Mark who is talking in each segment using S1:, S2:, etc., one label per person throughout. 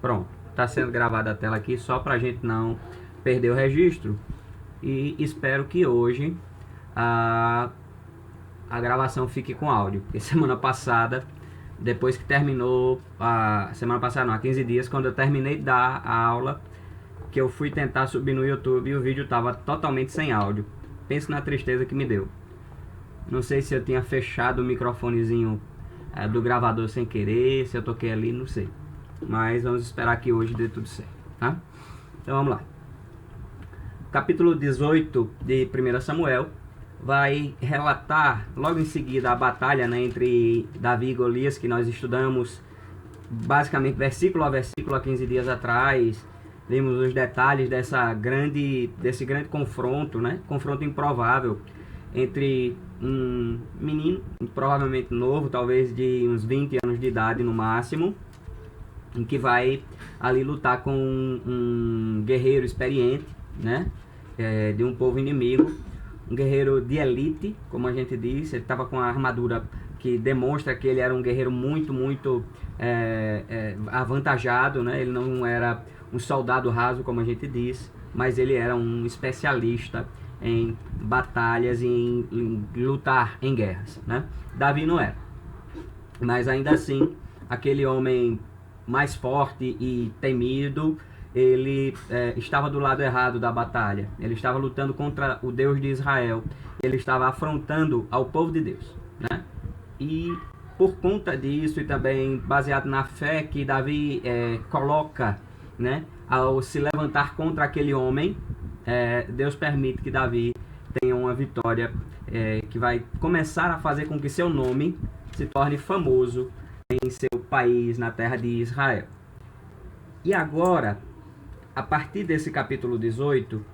S1: Pronto, está sendo gravada a tela aqui só para a gente não perder o registro. E espero que hoje a gravação fique com áudio. Porque semana passada, depois que terminou, semana passada não, há 15 dias, quando eu terminei de dar a aula, que eu fui tentar subir no YouTube e o vídeo estava totalmente sem áudio. Pense na tristeza que me deu. Não sei se eu tinha fechado o microfonezinho do gravador sem querer, se eu toquei ali, não sei. Mas vamos esperar que hoje dê tudo certo, tá? Então vamos lá. Capítulo 18 de 1 Samuel vai relatar logo em seguida a batalha, né, entre Davi e Golias, que nós estudamos basicamente versículo a versículo há 15 dias atrás. Vimos os detalhes desse grande confronto, né? Confronto improvável entre um menino, provavelmente novo, talvez de uns 20 anos de idade no máximo, em que vai ali lutar com um guerreiro experiente, né? De um povo inimigo, um guerreiro de elite, como a gente diz. Ele estava com a armadura que demonstra que ele era um guerreiro muito avantajado, né? Ele não era um soldado raso, como a gente diz, mas ele era um especialista em batalhas e em lutar em guerras, né? Davi não era, mas ainda assim, aquele homem mais forte e temido, ele estava do lado errado da batalha. Ele estava lutando contra o Deus de Israel. Ele estava afrontando ao povo de Deus, né? E por conta disso, e também baseado na fé que Davi coloca, né, ao se levantar contra aquele homem, Deus permite que Davi tenha uma vitória que vai começar a fazer com que seu nome se torne famoso em seu país, na terra de Israel. E agora, a partir desse capítulo 18,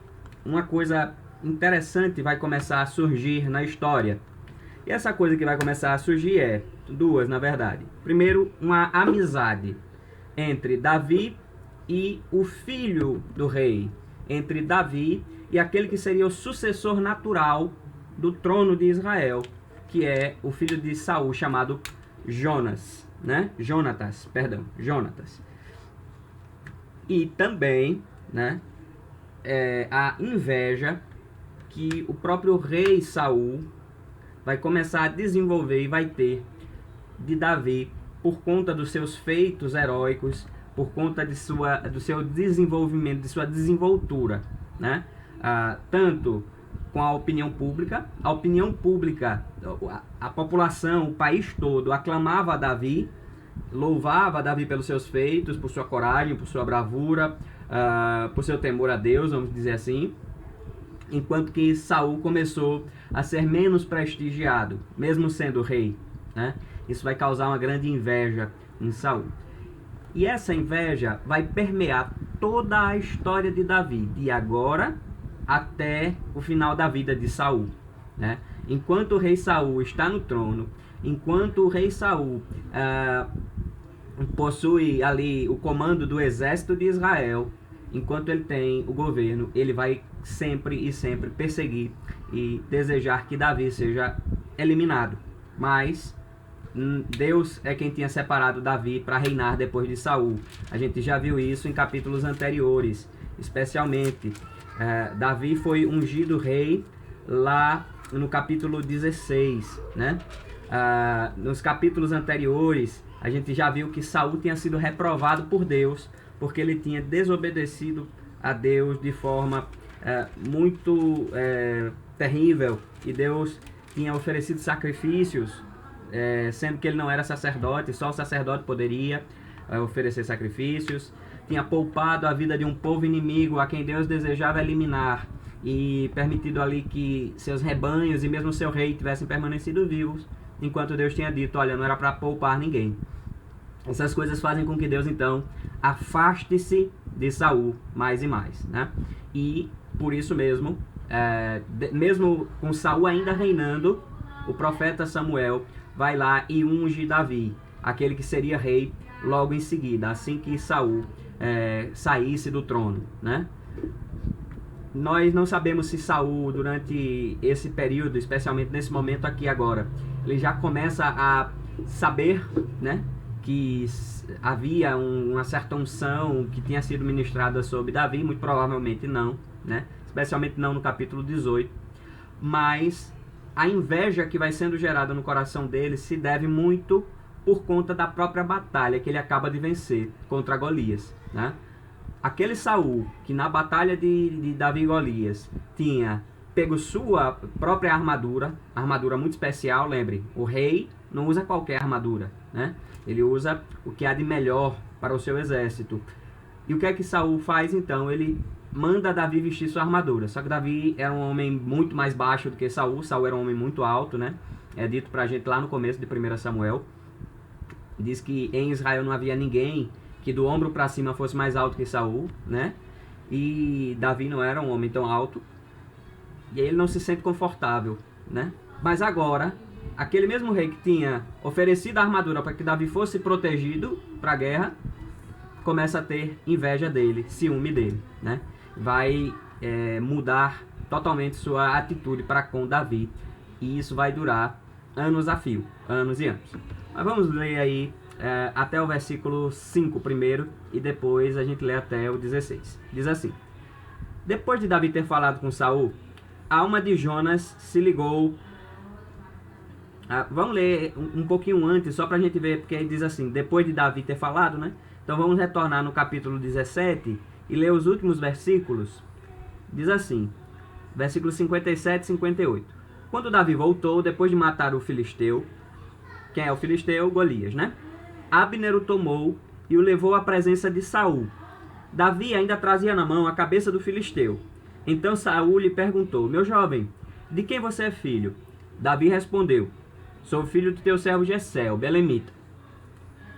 S1: uma coisa interessante vai começar a surgir na história. E essa coisa que vai começar a surgir duas, na verdade. Primeiro, uma amizade entre Davi e o filho do rei, entre Davi e aquele que seria o sucessor natural do trono de Israel, que é o filho de Saul, chamado Jonatas. E também, né, a inveja que o próprio rei Saul vai começar a desenvolver e vai ter de Davi por conta dos seus feitos heróicos, por conta do seu desenvolvimento, de sua desenvoltura, né? Tanto com a opinião pública, a população, o país todo aclamava Davi, louvava Davi pelos seus feitos, por sua coragem, por sua bravura, por seu temor a Deus, vamos dizer assim, enquanto que Saul começou a ser menos prestigiado, mesmo sendo rei, né? Isso vai causar uma grande inveja em Saul. E essa inveja vai permear toda a história de Davi, de agora até o final da vida de Saul, né? Enquanto o rei Saul está no trono, enquanto o rei Saul possui ali o comando do exército de Israel, enquanto ele tem o governo, ele vai sempre perseguir e desejar que Davi seja eliminado. Mas Deus é quem tinha separado Davi para reinar depois de Saul. A gente já viu isso em capítulos anteriores, especialmente Davi foi ungido rei lá no capítulo 16, né? Nos capítulos anteriores, a gente já viu que Saul tinha sido reprovado por Deus, porque ele tinha desobedecido a Deus de forma muito terrível, e Deus tinha oferecido sacrifícios, sendo que ele não era sacerdote, só o sacerdote poderia oferecer sacrifícios. Tinha poupado a vida de um povo inimigo a quem Deus desejava eliminar, e permitido ali que seus rebanhos e mesmo seu rei tivessem permanecido vivos, enquanto Deus tinha dito, olha, não era para poupar ninguém. Essas coisas fazem com que Deus, então, afaste-se de Saul mais e mais, né? E, por isso mesmo, mesmo com Saul ainda reinando, o profeta Samuel vai lá e unge Davi, aquele que seria rei logo em seguida, assim que Saul saísse do trono, né? Nós não sabemos se Saul, durante esse período, especialmente nesse momento aqui agora, ele já começa a saber, né, que havia uma certa unção que tinha sido ministrada sobre Davi, muito provavelmente não, né? Especialmente não no capítulo 18, mas a inveja que vai sendo gerada no coração dele se deve muito por conta da própria batalha que ele acaba de vencer contra Golias, né? Aquele Saul que na batalha de Davi e Golias tinha pego sua própria armadura muito especial, lembre, o rei não usa qualquer armadura, né? Ele usa o que há de melhor para o seu exército. E o que é que Saul faz então? Ele manda Davi vestir sua armadura. Só que Davi era um homem muito mais baixo do que Saul. Saul era um homem muito alto, né? É dito pra gente lá no começo de 1 Samuel. Diz que em Israel não havia ninguém que do ombro para cima fosse mais alto que Saul, né? E Davi não era um homem tão alto. E aí ele não se sente confortável, né? Mas agora, aquele mesmo rei que tinha oferecido a armadura para que Davi fosse protegido para a guerra, começa a ter inveja dele, ciúme dele, né? Vai mudar totalmente sua atitude para com Davi. E isso vai durar anos a fio, anos e anos. Mas vamos ler aí até o versículo 5 primeiro e depois a gente lê até o 16. Diz assim: depois de Davi ter falado com Saul, a alma de Jonas se ligou. Vamos ler um pouquinho antes, só pra gente ver, porque ele diz assim, depois de Davi ter falado, né? Então vamos retornar no capítulo 17 e ler os últimos versículos. Diz assim, versículos 57 e 58. Quando Davi voltou, depois de matar o filisteu, quem é o filisteu? Golias, né? Abner o tomou e o levou à presença de Saul. Davi ainda trazia na mão a cabeça do filisteu. Então Saul lhe perguntou, meu jovem, de quem você é filho? Davi respondeu, sou filho do teu servo Jessé, o belemita.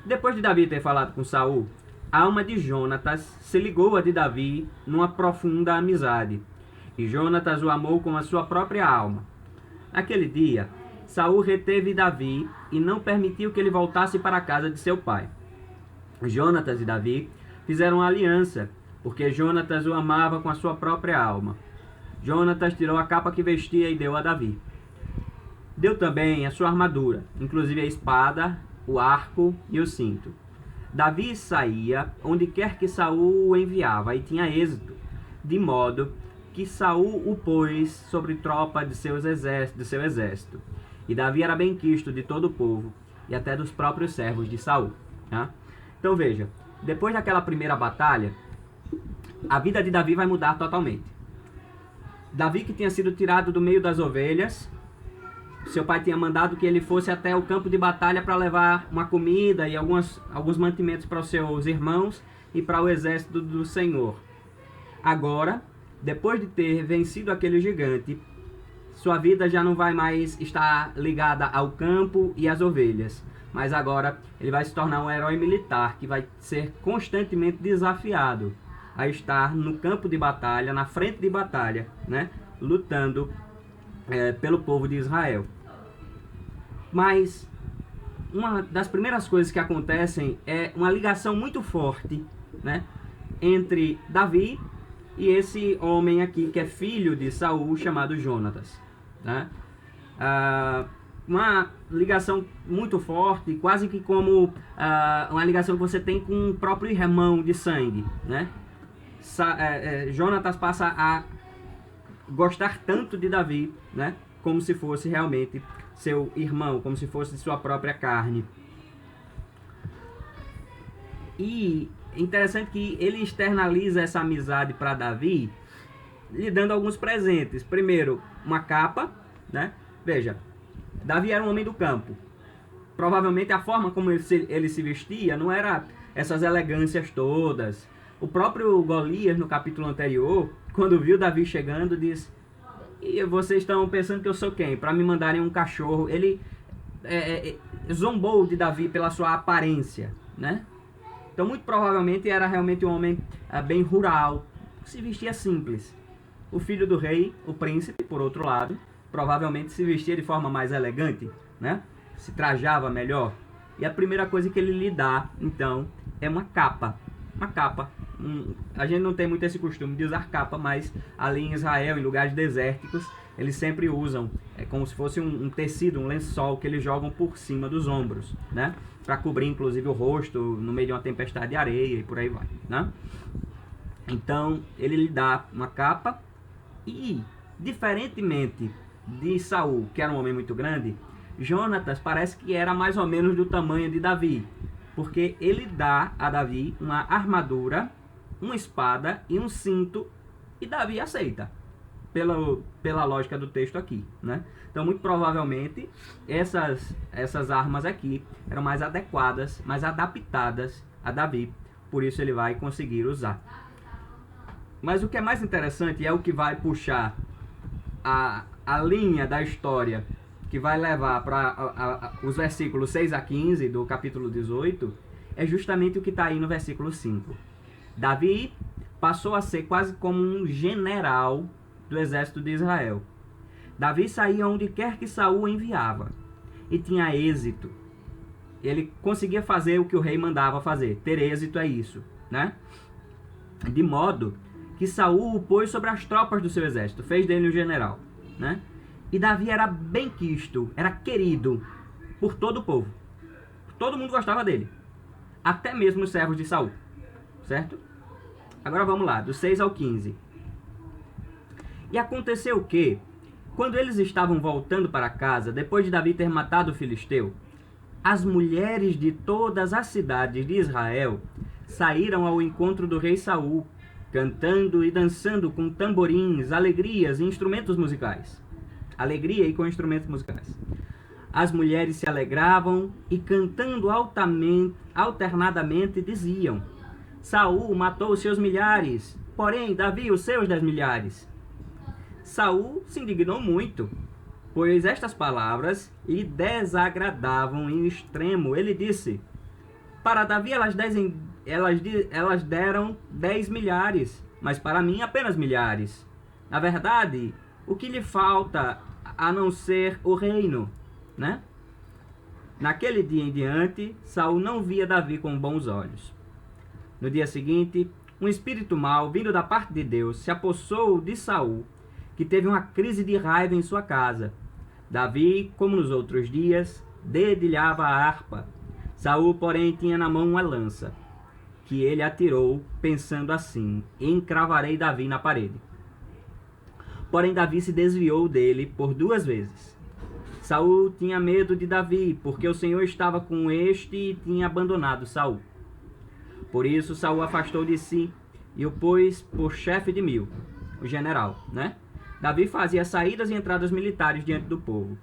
S1: Depois de Davi ter falado com Saul, a alma de Jonatas se ligou a de Davi numa profunda amizade. E Jonatas o amou como a sua própria alma. Naquele dia, Saul reteve Davi e não permitiu que ele voltasse para a casa de seu pai. Jonatas e Davi fizeram aliança, porque Jonatas o amava com a sua própria alma. Jonatas tirou a capa que vestia e deu a Davi. Deu também a sua armadura, inclusive a espada, o arco e o cinto. Davi saía onde quer que Saul o enviava e tinha êxito, de modo que Saul o pôs sobre tropa de seu exército. E Davi era benquisto de todo o povo e até dos próprios servos de Saul. Tá? Então veja, depois daquela primeira batalha, a vida de Davi vai mudar totalmente. Davi, que tinha sido tirado do meio das ovelhas, seu pai tinha mandado que ele fosse até o campo de batalha para levar uma comida e alguns mantimentos para os seus irmãos e para o exército do Senhor. Agora, depois de ter vencido aquele gigante, sua vida já não vai mais estar ligada ao campo e às ovelhas, mas agora ele vai se tornar um herói militar que vai ser constantemente desafiado a estar no campo de batalha, na frente de batalha, né, lutando pelo povo de Israel. Mas uma das primeiras coisas que acontecem é uma ligação muito forte, né, entre Davi e esse homem aqui que é filho de Saul, chamado Jonatas, né? Uma ligação muito forte, quase que como uma ligação que você tem com o próprio irmão de sangue, né? Jonatas passa a gostar tanto de Davi, né, como se fosse realmente seu irmão, como se fosse de sua própria carne. E é interessante que ele externaliza essa amizade para Davi, lhe dando alguns presentes. Primeiro, uma capa, né? Veja, Davi era um homem do campo. Provavelmente a forma como ele se vestia não era essas elegâncias todas. O próprio Golias, no capítulo anterior, quando viu Davi chegando, disse: e vocês estão pensando que eu sou quem? Para me mandarem um cachorro. Ele zombou de Davi pela sua aparência, né? Então, muito provavelmente, era realmente um homem bem rural, que se vestia simples. O filho do rei, o príncipe, por outro lado, provavelmente se vestia de forma mais elegante, né? Se trajava melhor. E a primeira coisa que ele lhe dá, então, é uma capa. uma capa. A gente não tem muito esse costume de usar capa, mas ali em Israel, em lugares desérticos, eles sempre usam, como se fosse um tecido, um lençol que eles jogam por cima dos ombros, né? Para cobrir inclusive o rosto no meio de uma tempestade de areia e por aí vai, né? Então ele lhe dá uma capa e, diferentemente de Saul, que era um homem muito grande, Jonatas parece que era mais ou menos do tamanho de Davi, porque ele dá a Davi uma armadura, uma espada e um cinto, e Davi aceita, pela lógica do texto aqui, né? Então, muito provavelmente, essas armas aqui eram mais adequadas, mais adaptadas a Davi, por isso ele vai conseguir usar. Mas o que é mais interessante, é o que vai puxar a linha da história, que vai levar para os versículos 6 a 15 do capítulo 18, é justamente o que está aí no versículo 5. Davi passou a ser quase como um general do exército de Israel. Davi saía onde quer que Saul o enviava e tinha êxito. Ele conseguia fazer o que o rei mandava fazer. Ter êxito é isso, né? De modo que Saul o pôs sobre as tropas do seu exército, fez dele um general, né? E Davi era bem quisto, era querido por todo o povo. Todo mundo gostava dele, até mesmo os servos de Saul, certo? Agora vamos lá, do 6 ao 15. E aconteceu que, quando eles estavam voltando para casa, depois de Davi ter matado o filisteu, as mulheres de todas as cidades de Israel saíram ao encontro do rei Saul, cantando e dançando com tamborins, alegrias e instrumentos musicais. Alegria e com instrumentos musicais. As mulheres se alegravam e, cantando alternadamente, diziam: Saul matou os seus milhares, porém Davi os seus 10 milhares. Saul se indignou muito, pois estas palavras lhe desagradavam em extremo. Ele disse: para Davi elas deram 10 milhares, mas para mim apenas milhares. Na verdade, o que lhe falta a não ser o reino, né? Naquele dia em diante, Saul não via Davi com bons olhos. No dia seguinte, um espírito mau, vindo da parte de Deus, se apossou de Saul, que teve uma crise de raiva em sua casa. Davi, como nos outros dias, dedilhava a harpa. Saul, porém, tinha na mão uma lança, que ele atirou, pensando assim: encravarei Davi na parede. Porém, Davi se desviou dele por 2 vezes. Saul tinha medo de Davi, porque o Senhor estava com este e tinha abandonado Saul. Por isso, Saul afastou de si e o pôs por chefe de 1000, o general, né? Davi fazia saídas e entradas militares diante do povo.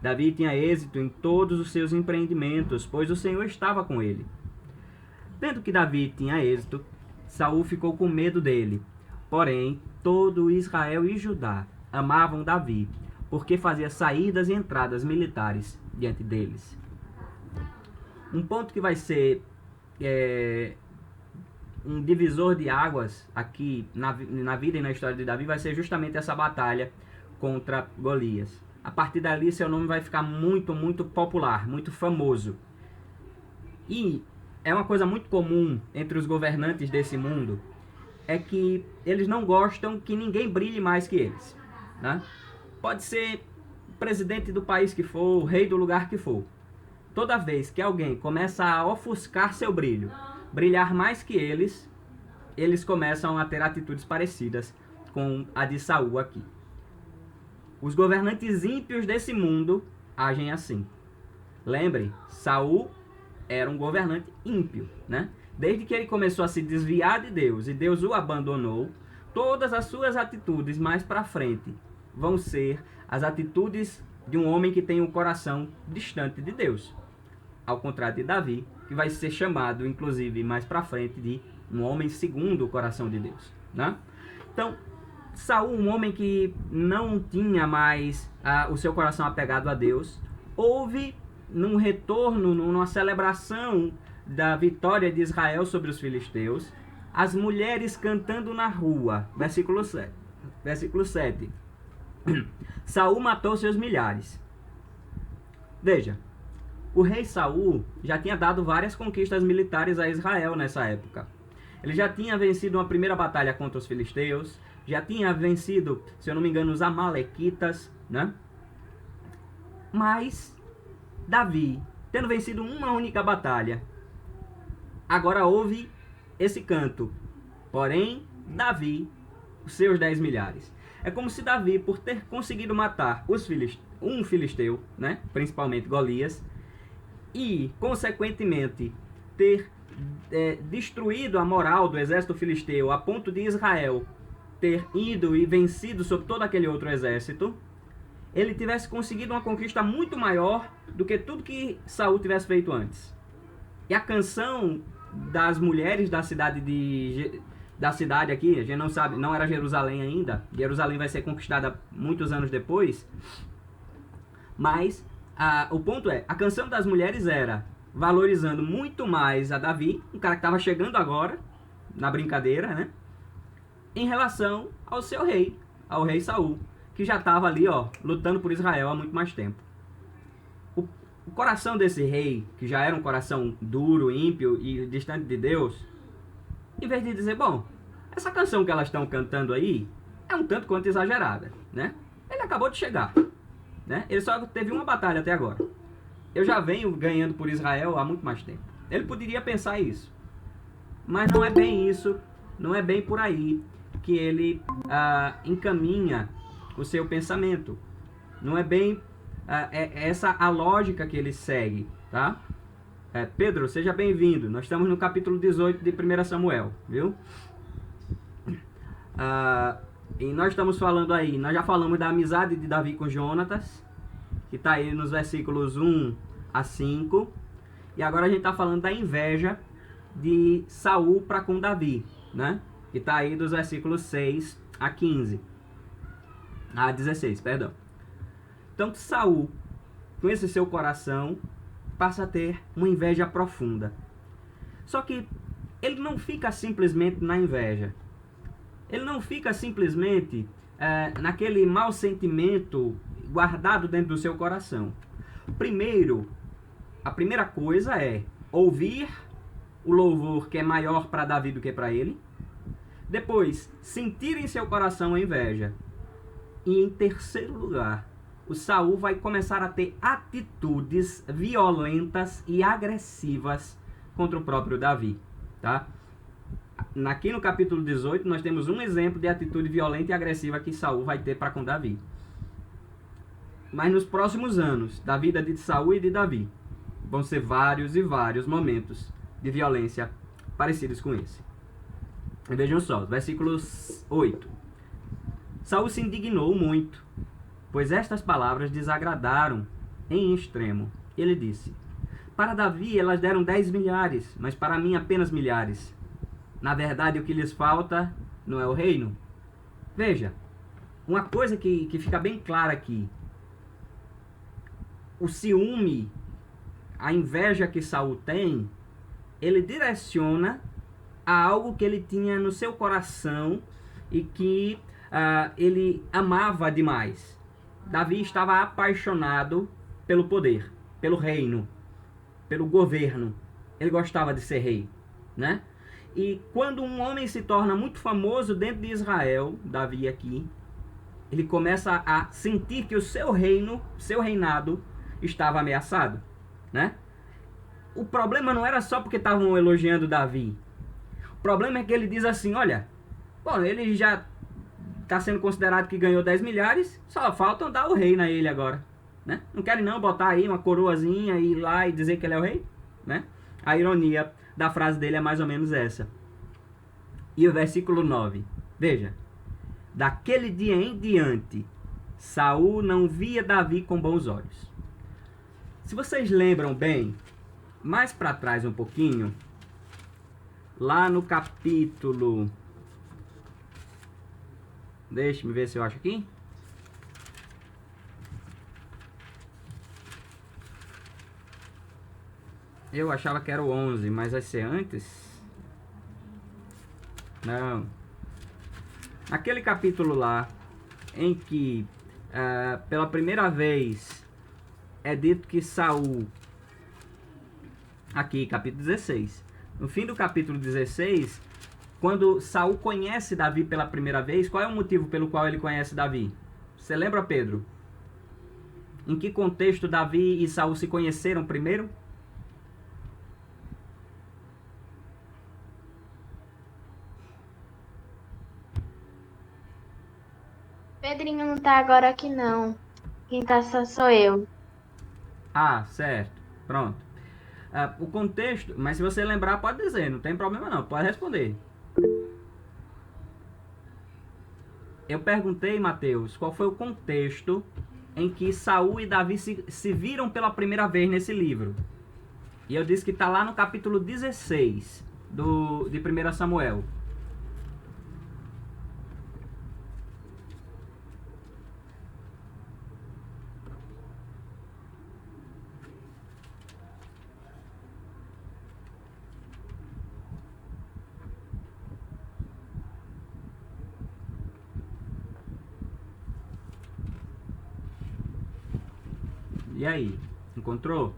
S1: Davi tinha êxito em todos os seus empreendimentos, pois o Senhor estava com ele. Vendo que Davi tinha êxito, Saul ficou com medo dele. Porém, todo Israel e Judá amavam Davi, porque fazia saídas e entradas militares diante deles. Um ponto que vai ser um divisor de águas aqui na vida e na história de Davi vai ser justamente essa batalha contra Golias. A partir dali, seu nome vai ficar muito, muito popular, muito famoso. E é uma coisa muito comum entre os governantes desse mundo, é que eles não gostam que ninguém brilhe mais que eles, né? Pode ser presidente do país que for, o rei do lugar que for. Toda vez que alguém começa a ofuscar seu brilho, brilhar mais que eles começam a ter atitudes parecidas com a de Saul aqui. Os governantes ímpios desse mundo agem assim. Lembre, Saul era um governante ímpio, né? Desde que ele começou a se desviar de Deus e Deus o abandonou, todas as suas atitudes mais para frente vão ser as atitudes de um homem que tem um coração distante de Deus. Ao contrário de Davi, que vai ser chamado, inclusive, mais para frente, de um homem segundo o coração de Deus, né? Então, Saul, um homem que não tinha mais o seu coração apegado a Deus, houve num retorno, numa celebração da vitória de Israel sobre os filisteus, as mulheres cantando na rua. Versículo 7. Saul matou seus milhares. Veja, o rei Saul já tinha dado várias conquistas militares a Israel nessa época. Ele já tinha vencido uma primeira batalha contra os filisteus, já tinha vencido, se eu não me engano, os amalequitas, né? Mas Davi, tendo vencido uma única batalha, agora houve esse canto. Porém, Davi, os seus 10 milhares. É como se Davi, por ter conseguido matar um filisteu, né, principalmente Golias, e, consequentemente, ter destruído a moral do exército filisteu a ponto de Israel ter ido e vencido sobre todo aquele outro exército, ele tivesse conseguido uma conquista muito maior do que tudo que Saul tivesse feito antes. E a canção das mulheres da cidade aqui, a gente não sabe, não era Jerusalém ainda. Jerusalém vai ser conquistada muitos anos depois. Mas o ponto é, a canção das mulheres era valorizando muito mais a Davi, um cara que estava chegando agora, na brincadeira, né? Em relação ao seu rei, ao rei Saul, que já estava ali, ó, lutando por Israel há muito mais tempo. O coração desse rei, que já era um coração duro, ímpio e distante de Deus, em vez de dizer, bom, essa canção que elas estão cantando aí é um tanto quanto exagerada, né? Ele acabou de chegar, né? Ele só teve uma batalha até agora. Eu já venho ganhando por Israel há muito mais tempo. Ele poderia pensar isso. Mas não é bem isso, não é bem por aí que ele encaminha o seu pensamento. Não é bem essa a lógica que ele segue, tá? Pedro, seja bem-vindo. Nós estamos no capítulo 18 de 1 Samuel, viu? E nós estamos falando aí, nós já falamos da amizade de Davi com Jonatas, que está aí nos versículos 1 a 5. E agora a gente está falando da inveja de Saul para com Davi, né? Que está aí dos versículos 6 a 15. A 16, perdão. Então Saul, com esse seu coração, passa a ter uma inveja profunda. Só que ele não fica simplesmente na inveja. Ele não fica simplesmente naquele mau sentimento guardado dentro do seu coração. A primeira coisa é ouvir o louvor que é maior para Davi do que para ele. Depois, sentir em seu coração a inveja. E em terceiro lugar, o Saul vai começar a ter atitudes violentas e agressivas contra o próprio Davi, tá? Aqui no capítulo 18 nós temos um exemplo de atitude violenta e agressiva que Saul vai ter para com Davi. Mas nos próximos anos da vida de Saul e de Davi vão ser vários e vários momentos de violência parecidos com esse. E vejam só, versículos 8. Saul se indignou muito, pois estas palavras desagradaram em extremo. Ele disse: para Davi elas deram 10 milhares, mas para mim apenas milhares. Na verdade, o que lhes falta não é o reino? Veja, uma coisa que fica bem clara aqui. O ciúme, a inveja que Saul tem, ele direciona a algo que ele tinha no seu coração e que ele amava demais. Davi estava apaixonado pelo poder, pelo reino, pelo governo. Ele gostava de ser rei, né? E quando um homem se torna muito famoso dentro de Israel, Davi aqui, ele começa a sentir que o seu reino, seu reinado, estava ameaçado, né? O problema não era só porque estavam elogiando Davi. O problema é que ele diz assim, olha, bom, ele já está sendo considerado que ganhou 10 milhares, só faltam dar o reino a ele agora, né? Não querem não botar aí uma coroazinha e ir lá e dizer que ele é o rei, né? A ironia da frase dele é mais ou menos essa. E o versículo 9, veja, daquele dia em diante, Saul não via Davi com bons olhos. Se vocês lembram bem, mais para trás um pouquinho, lá no capítulo... Deixa-me ver se eu acho aqui. Eu achava que era o 11, mas vai ser antes? Não. Aquele capítulo lá, em que pela primeira vez é dito que Saul, aqui capítulo 16, no fim do capítulo 16, quando Saul conhece Davi pela primeira vez, qual é o motivo pelo qual ele conhece Davi? Você lembra, Pedro? Em que contexto Davi e Saul se conheceram primeiro?
S2: Pedrinho não tá agora aqui, não. Quem tá só sou eu.
S1: Ah, certo. Pronto. O contexto, mas se você lembrar, pode dizer, não tem problema não, pode responder. Eu perguntei, Mateus, qual foi o contexto em que Saul e Davi se viram pela primeira vez nesse livro. E eu disse que está lá no capítulo 16 de 1 Samuel. E aí, encontrou?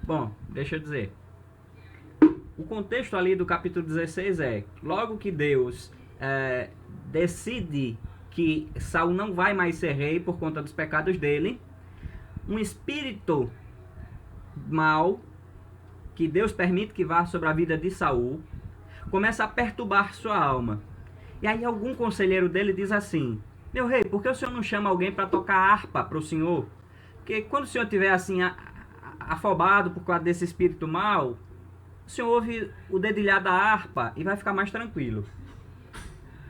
S1: Bom, deixa eu dizer. O contexto ali do capítulo 16 é, logo que Deus decide que Saul não vai mais ser rei por conta dos pecados dele, um espírito mal que Deus permite que vá sobre a vida de Saul começa a perturbar sua alma. E aí algum conselheiro dele diz assim: meu rei, por que o senhor não chama alguém para tocar harpa para o senhor? Porque quando o senhor estiver assim afobado por causa desse espírito mal, o senhor ouve o dedilhar da harpa e vai ficar mais tranquilo.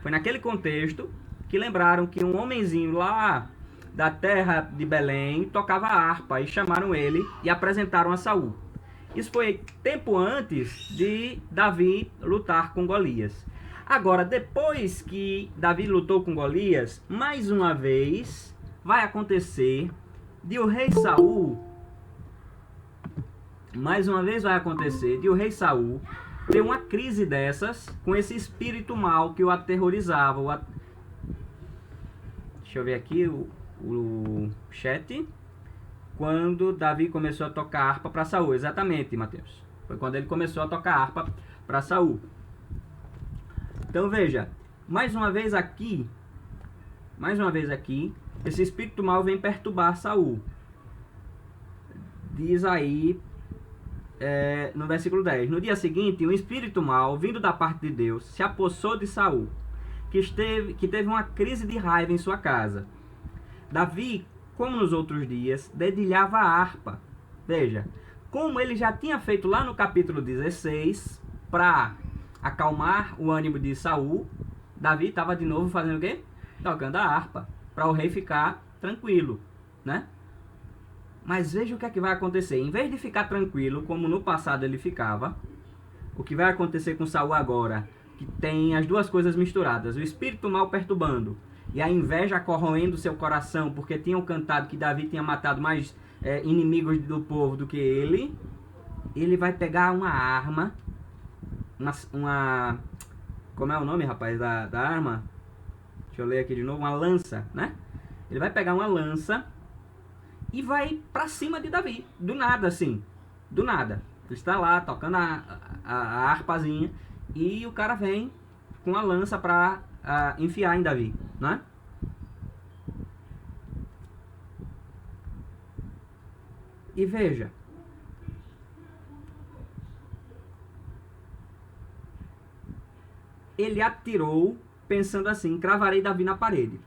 S1: Foi naquele contexto que lembraram que um homenzinho lá da terra de Belém tocava harpa e chamaram ele e apresentaram a Saul. Isso foi tempo antes de Davi lutar com Golias. Agora, depois que Davi lutou com Golias, mais uma vez vai acontecer de o rei Saul ter uma crise dessas com esse espírito mal que o aterrorizava. Deixa eu ver aqui o chat. Quando Davi começou a tocar harpa para Saul. Exatamente, Mateus. Foi quando ele começou a tocar harpa para Saul. Então veja, mais uma vez aqui, esse espírito mal vem perturbar Saul. Diz aí no versículo 10: no dia seguinte, um espírito mal, vindo da parte de Deus, se apossou de Saul, que teve uma crise de raiva em sua casa. Davi, como nos outros dias, dedilhava a harpa. Veja, como ele já tinha feito lá no capítulo 16, para acalmar o ânimo de Saul, Davi estava de novo fazendo o quê? Tocando a harpa, para o rei ficar tranquilo, né? Mas veja o que é que vai acontecer. Em vez de ficar tranquilo, como no passado ele ficava, o que vai acontecer com Saul agora, que tem as duas coisas misturadas, o espírito mal perturbando e a inveja corroendo seu coração, porque tinham cantado que Davi tinha matado mais inimigos do povo do que ele vai pegar uma arma, como é o nome, rapaz, da arma? Deixa eu ler aqui de novo, uma lança, né? Ele vai pegar uma lança e vai pra cima de Davi, do nada assim, do nada. Ele está lá tocando a harpazinha e o cara vem com a lança pra enfiar em Davi, né? E veja, ele atirou pensando assim: cravarei Davi na parede.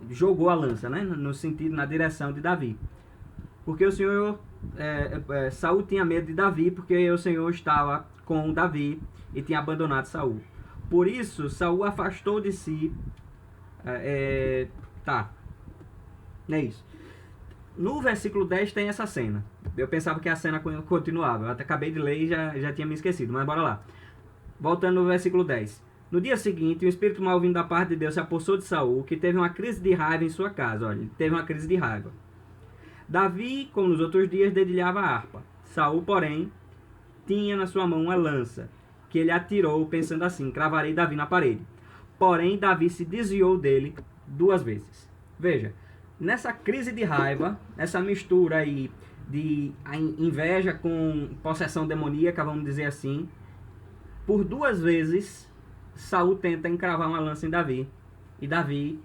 S1: Ele jogou a lança, né? No sentido, na direção de Davi. Porque o Senhor, Saul tinha medo de Davi, porque o Senhor estava com Davi e tinha abandonado Saul. Por isso, Saul afastou de si. É isso. No versículo 10 tem essa cena. Eu pensava que a cena continuava. Eu até acabei de ler e já tinha me esquecido. Mas bora lá. Voltando no versículo 10. No dia seguinte, o espírito mal vindo da parte de Deus se apossou de Saul, que teve uma crise de raiva em sua casa. Olha, ele teve uma crise de raiva. Davi, como nos outros dias, dedilhava a harpa. Saul, porém, tinha na sua mão uma lança, que ele atirou, pensando assim: cravarei Davi na parede. Porém, Davi se desviou dele 2 vezes. Veja, nessa crise de raiva, nessa mistura aí de inveja com possessão demoníaca, vamos dizer assim, por 2 vezes Saul tenta encravar uma lança em Davi, e Davi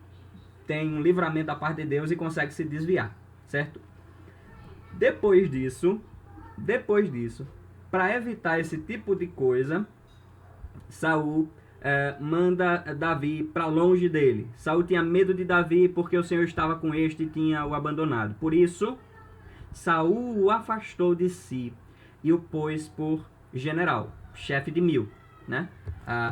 S1: tem um livramento da parte de Deus e consegue se desviar, certo? Depois disso, para evitar esse tipo de coisa, Saul manda Davi para longe dele. Saul tinha medo de Davi porque o Senhor estava com este e tinha o abandonado. Por isso, Saul o afastou de si e o pôs por general, chefe de 1000. Né?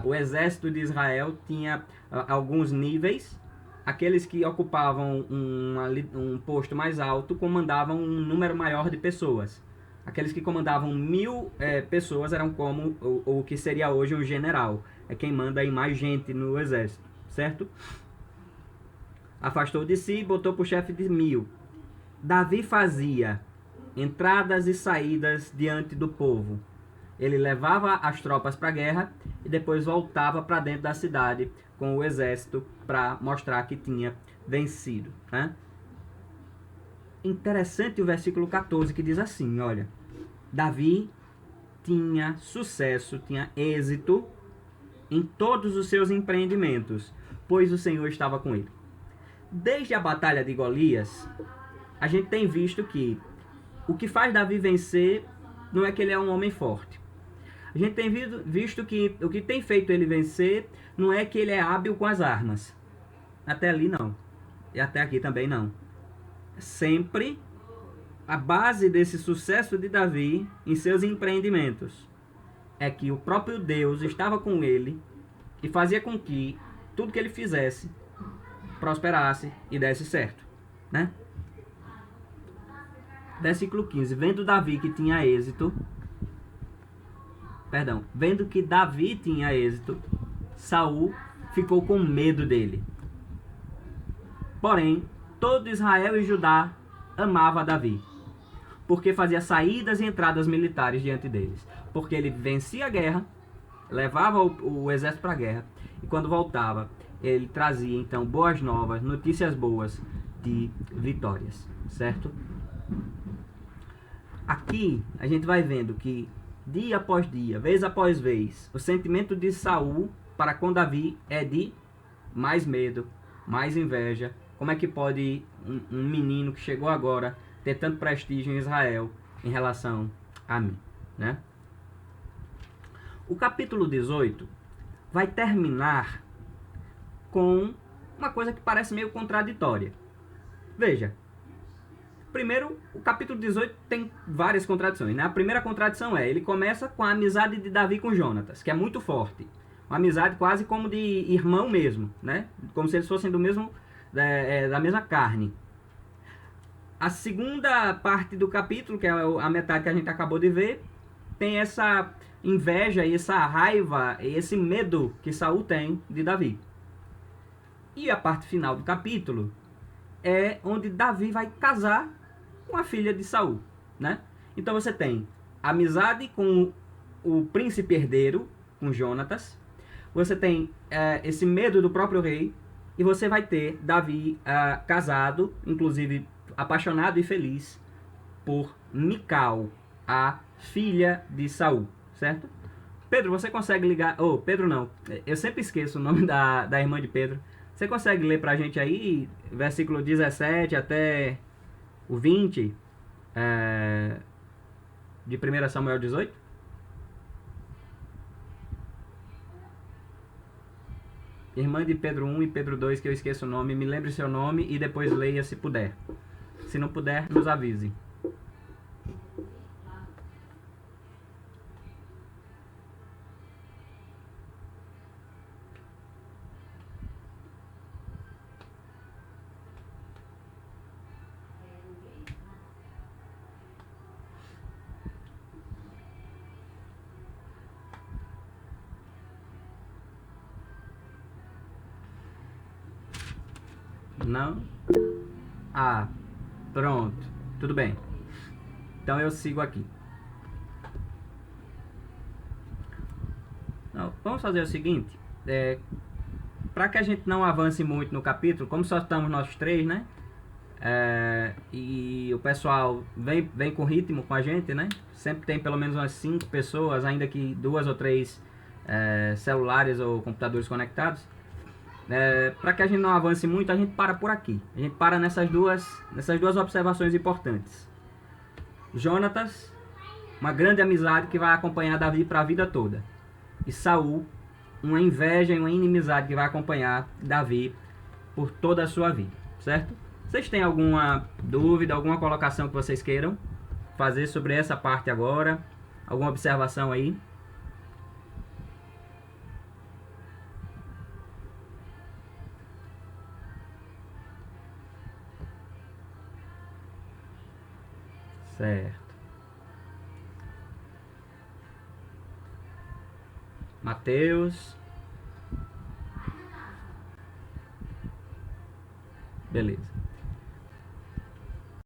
S1: O exército de Israel tinha alguns níveis. Aqueles que ocupavam um posto mais alto comandavam um número maior de pessoas. Aqueles que comandavam 1000 pessoas eram como o que seria hoje um general. É quem manda aí mais gente no exército, certo? Afastou de si e botou para o chefe de 1000. Davi fazia entradas e saídas diante do povo. Ele levava as tropas para a guerra e depois voltava para dentro da cidade com o exército para mostrar que tinha vencido. Né? Interessante o versículo 14 que diz assim, olha, Davi tinha sucesso, tinha êxito em todos os seus empreendimentos, pois o Senhor estava com ele. Desde a batalha de Golias, a gente tem visto que o que faz Davi vencer não é que ele é um homem forte. A gente tem visto que o que tem feito ele vencer não é que ele é hábil com as armas. Até ali não. E até aqui também não. Sempre a base desse sucesso de Davi em seus empreendimentos é que o próprio Deus estava com ele e fazia com que tudo que ele fizesse prosperasse e desse certo. Né? Versículo 15. Vendo que Davi tinha êxito, Saul ficou com medo dele. Porém, todo Israel e Judá amava Davi, porque fazia saídas e entradas militares diante deles. Porque ele vencia a guerra, levava o exército para a guerra, e quando voltava, ele trazia então boas novas, notícias boas de vitórias, certo? Aqui a gente vai vendo que dia após dia, vez após vez, o sentimento de Saul para com Davi é de mais medo, mais inveja. Como é que pode um menino que chegou agora ter tanto prestígio em Israel em relação a mim, né? O capítulo 18 vai terminar com uma coisa que parece meio contraditória. Veja, primeiro, o capítulo 18 tem várias contradições, né? A primeira contradição ele começa com a amizade de Davi com Jonatas, que é muito forte. Uma amizade quase como de irmão mesmo, né? Como se eles fossem do mesmo, da mesma carne. A segunda parte do capítulo, que é a metade que a gente acabou de ver, tem essa inveja, essa raiva, esse medo que Saul tem de Davi. E a parte final do capítulo é onde Davi vai casar com a filha de Saul, né? Então você tem amizade com o príncipe herdeiro, com Jonatas. Você tem esse medo do próprio rei. E você vai ter Davi casado, inclusive apaixonado e feliz por Mical, a filha de Saul, certo? Pedro, você consegue ligar... Oh, Pedro não. Eu sempre esqueço o nome da irmã de Pedro. Você consegue ler pra gente aí, versículo 17 até o 20 de 1 Samuel 18? Irmã de Pedro 1 e Pedro 2, que eu esqueço o nome. Me lembre seu nome e depois leia se puder. Se não puder, nos avise. Não? Ah, pronto. Tudo bem. Então eu sigo aqui. Então, vamos fazer o seguinte. Para que a gente não avance muito no capítulo, como só estamos nós três, né? E o pessoal vem com ritmo com a gente, né? Sempre tem pelo menos umas 5 pessoas, ainda que 2 ou 3 celulares ou computadores conectados. Para que a gente não avance muito, a gente para por aqui. A gente para nessas duas observações importantes. Jonatas, uma grande amizade que vai acompanhar Davi para a vida toda. E Saul, uma inveja e uma inimizade que vai acompanhar Davi por toda a sua vida, certo? Vocês têm alguma dúvida, alguma colocação que vocês queiram fazer sobre essa parte agora? Alguma observação aí? Certo. Mateus. Beleza.